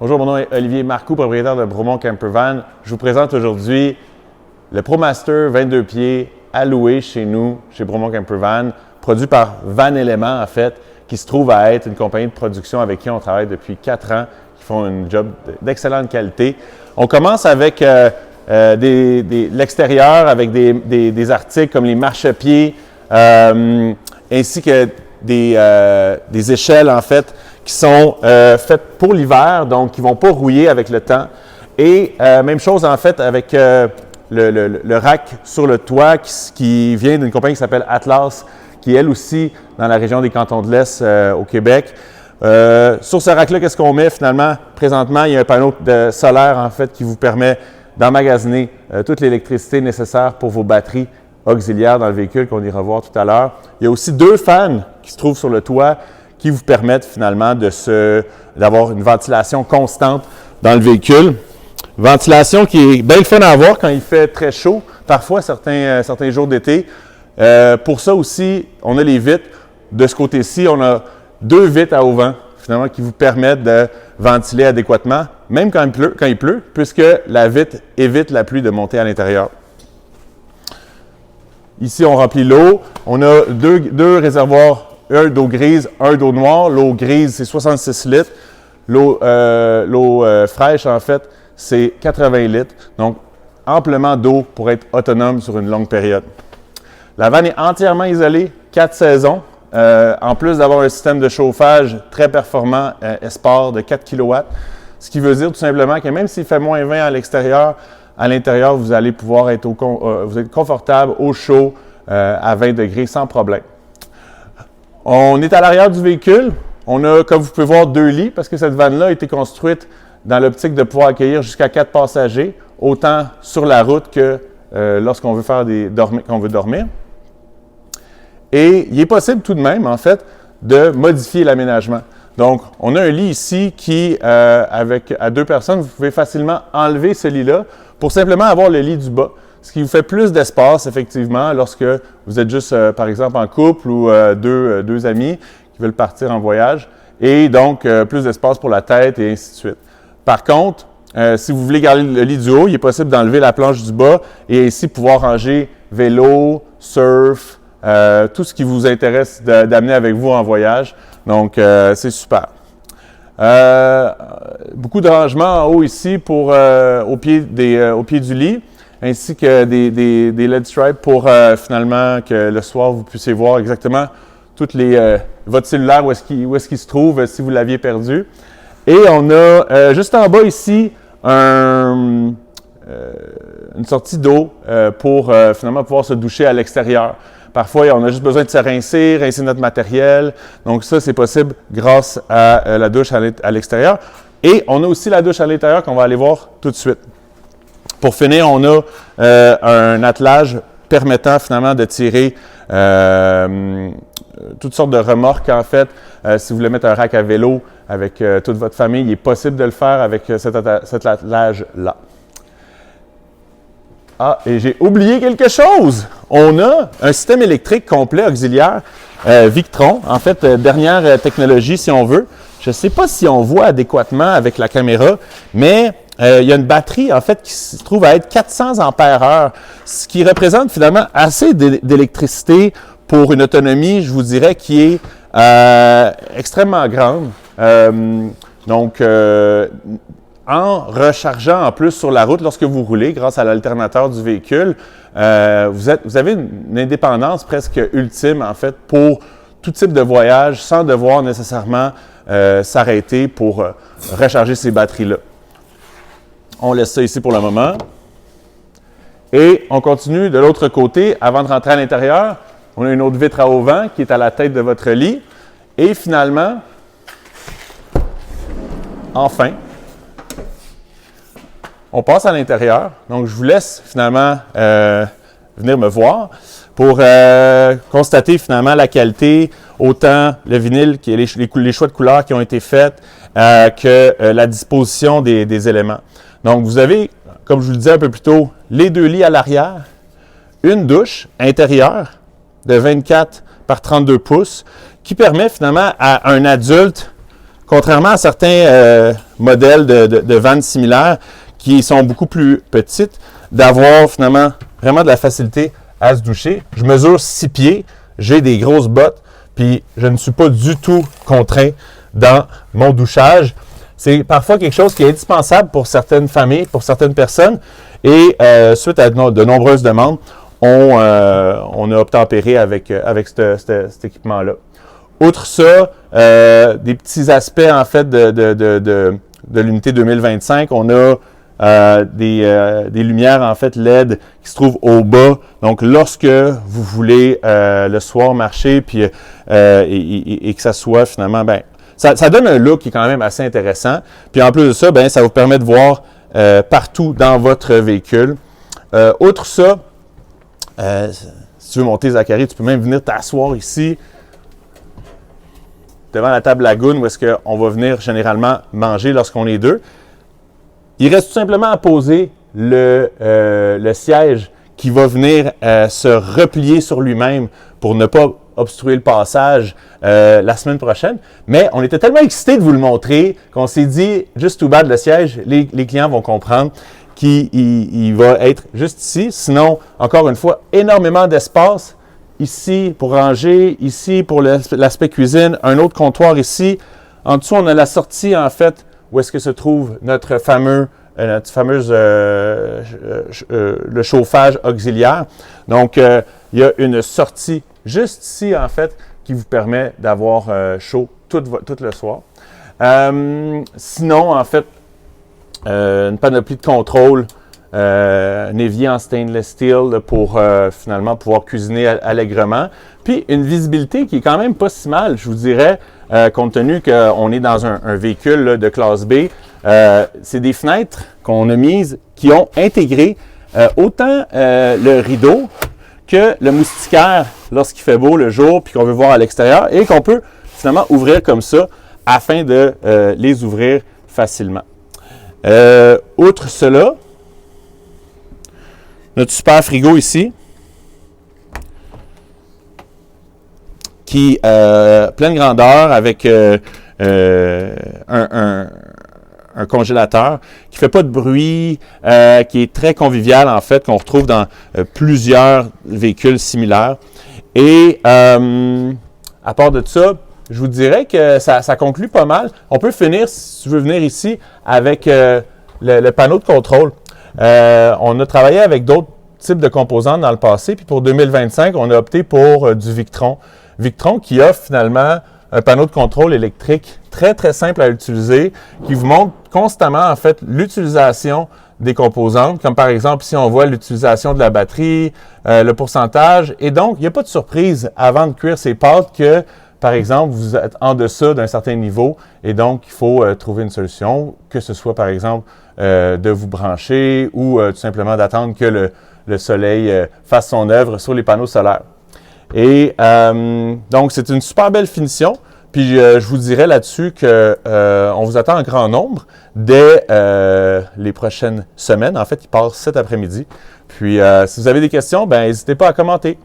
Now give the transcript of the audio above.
Bonjour, mon nom est Olivier Marcoux, propriétaire de Bromont Campervan. Je vous présente aujourd'hui le ProMaster 22 pieds à louer chez nous, chez Bromont Campervan, produit par Van Element en fait, qui se trouve à être une compagnie de production avec qui on travaille depuis 4 ans, qui font un job d'excellente qualité. On commence avec l'extérieur, avec des articles comme les marchepieds, ainsi que des échelles en fait, qui sont faites pour l'hiver, donc qui ne vont pas rouiller avec le temps. Et même chose en fait avec le rack sur le toit qui vient d'une compagnie qui s'appelle Atlas, qui est elle aussi dans la région des Cantons de l'Est au Québec. Sur ce rack-là, qu'est-ce qu'on met finalement? Présentement, il y a un panneau solaire en fait qui vous permet d'emmagasiner toute l'électricité nécessaire pour vos batteries auxiliaires dans le véhicule qu'on ira voir tout à l'heure. Il y a aussi 2 fans qui se trouvent sur le toit qui vous permettent finalement d'avoir une ventilation constante dans le véhicule. Ventilation qui est bien le fun à avoir quand il fait très chaud, parfois certains jours d'été. Pour ça aussi, on a les vitres. De ce côté-ci, on a 2 vitres à auvent finalement qui vous permettent de ventiler adéquatement, même quand il pleut, puisque la vitre évite la pluie de monter à l'intérieur. Ici, on remplit l'eau. On a deux réservoirs, un d'eau grise, un d'eau noire. L'eau grise, c'est 66 litres. L'eau fraîche, en fait, c'est 80 litres. Donc, amplement d'eau pour être autonome sur une longue période. La vanne est entièrement isolée, 4 saisons. En plus d'avoir un système de chauffage très performant, Esport de 4 kW, ce qui veut dire tout simplement que même s'il fait moins 20 à l'extérieur, à l'intérieur, vous allez pouvoir être vous êtes confortable, au chaud, à 20 degrés sans problème. On est à l'arrière du véhicule. On a, comme vous pouvez voir, 2 lits parce que cette vanne-là a été construite dans l'optique de pouvoir accueillir jusqu'à 4 passagers, autant sur la route que lorsqu'on veut qu'on veut dormir. Et il est possible tout de même, en fait, de modifier l'aménagement. Donc, on a un lit ici qui, à 2 personnes, vous pouvez facilement enlever ce lit-là pour simplement avoir le lit du bas, ce qui vous fait plus d'espace, effectivement, lorsque vous êtes juste, par exemple, en couple ou deux amis qui veulent partir en voyage, et donc plus d'espace pour la tête et ainsi de suite. Par contre, si vous voulez garder le lit du haut, il est possible d'enlever la planche du bas et ainsi pouvoir ranger vélo, surf, tout ce qui vous intéresse d'amener avec vous en voyage. Donc, c'est super. Beaucoup de rangements en haut ici au pied du lit, ainsi que des LED stripes pour finalement que le soir, vous puissiez voir exactement votre cellulaire, où est-ce qu'il se trouve si vous l'aviez perdu. Et on a juste en bas ici une sortie d'eau pour finalement pouvoir se doucher à l'extérieur. Parfois, on a juste besoin de se rincer notre matériel. Donc ça, c'est possible grâce à la douche à l'extérieur. Et on a aussi la douche à l'intérieur qu'on va aller voir tout de suite. Pour finir, on a un attelage permettant finalement de tirer toutes sortes de remorques en fait. Si vous voulez mettre un rack à vélo avec toute votre famille, il est possible de le faire avec cet attelage-là. Ah, et j'ai oublié quelque chose! On a un système électrique complet auxiliaire Victron, en fait, dernière technologie si on veut. Je ne sais pas si on voit adéquatement avec la caméra, mais il y a une batterie en fait qui se trouve à être 400 ampères-heure, ce qui représente finalement assez d'électricité pour une autonomie, je vous dirais, qui est extrêmement grande. En rechargeant en plus sur la route lorsque vous roulez, grâce à l'alternateur du véhicule, vous avez une indépendance presque ultime en fait pour tout type de voyage sans devoir nécessairement s'arrêter pour recharger ces batteries-là. On laisse ça ici pour le moment. Et on continue de l'autre côté. Avant de rentrer à l'intérieur, on a une autre vitre à auvent qui est à la tête de votre lit. Et finalement, enfin, on passe à l'intérieur. Donc, je vous laisse finalement venir me voir pour constater finalement la qualité, autant le vinyle, les choix de couleurs qui ont été faits, que la disposition des éléments. Donc, vous avez, comme je vous le disais un peu plus tôt, les 2 lits à l'arrière, une douche intérieure de 24 par 32 pouces qui permet finalement à un adulte contrairement à certains modèles de vannes similaires qui sont beaucoup plus petites, d'avoir finalement vraiment de la facilité à se doucher. Je mesure 6 pieds, j'ai des grosses bottes, puis je ne suis pas du tout contraint dans mon douchage. C'est parfois quelque chose qui est indispensable pour certaines familles, pour certaines personnes, et suite à de nombreuses demandes, on a obtempéré avec cet équipement-là. Outre ça, des petits aspects en fait de l'unité 2025, on a des lumières en fait LED qui se trouvent au bas. Donc lorsque vous voulez le soir marcher puis et que ça soit finalement ça donne un look qui est quand même assez intéressant. Puis en plus de ça, ça vous permet de voir partout dans votre véhicule. Outre ça, si tu veux monter, Zachary, tu peux même venir t'asseoir ici devant la table lagoon où est-ce qu'on va venir généralement manger lorsqu'on est deux. Il reste tout simplement à poser le siège qui va venir se replier sur lui-même pour ne pas obstruer le passage la semaine prochaine. Mais on était tellement excités de vous le montrer qu'on s'est dit, juste tout bas de le siège, les clients vont comprendre qu'il va être juste ici. Sinon, encore une fois, énormément d'espace. Ici pour ranger, ici pour l'aspect cuisine, un autre comptoir ici. En dessous, on a la sortie, en fait, où est-ce que se trouve notre fameuse le chauffage auxiliaire. Donc, il y a une sortie juste ici, en fait, qui vous permet d'avoir chaud tout le soir. Sinon, en fait, une panoplie de contrôle, un évier en stainless steel pour finalement pouvoir cuisiner allègrement. Puis une visibilité qui est quand même pas si mal, je vous dirais, compte tenu qu'on est dans un véhicule là, de classe B. C'est des fenêtres qu'on a mises qui ont intégré autant le rideau que le moustiquaire lorsqu'il fait beau le jour puis qu'on veut voir à l'extérieur et qu'on peut finalement ouvrir comme ça afin de les ouvrir facilement. Outre cela, notre super frigo ici, qui pleine grandeur avec un congélateur qui ne fait pas de bruit, qui est très convivial en fait, qu'on retrouve dans plusieurs véhicules similaires. Et à part de ça, je vous dirais que ça conclut pas mal. On peut finir, si tu veux venir ici, avec le panneau de contrôle. On a travaillé avec d'autres types de composantes dans le passé, puis pour 2025, on a opté pour du Victron. Victron qui offre finalement un panneau de contrôle électrique très, très simple à utiliser, qui vous montre constamment, en fait, l'utilisation des composantes, comme par exemple, ici, on voit l'utilisation de la batterie, le pourcentage, et donc, il n'y a pas de surprise avant de cuire ces pâtes que, par exemple, vous êtes en deçà d'un certain niveau, et donc, il faut trouver une solution, que ce soit, par exemple, de vous brancher ou tout simplement d'attendre que le soleil fasse son œuvre sur les panneaux solaires. Et donc, c'est une super belle finition. Puis, je vous dirais là-dessus qu'on vous attend en grand nombre dès les prochaines semaines. En fait, il passe cet après-midi. Puis, si vous avez des questions, n'hésitez pas à commenter.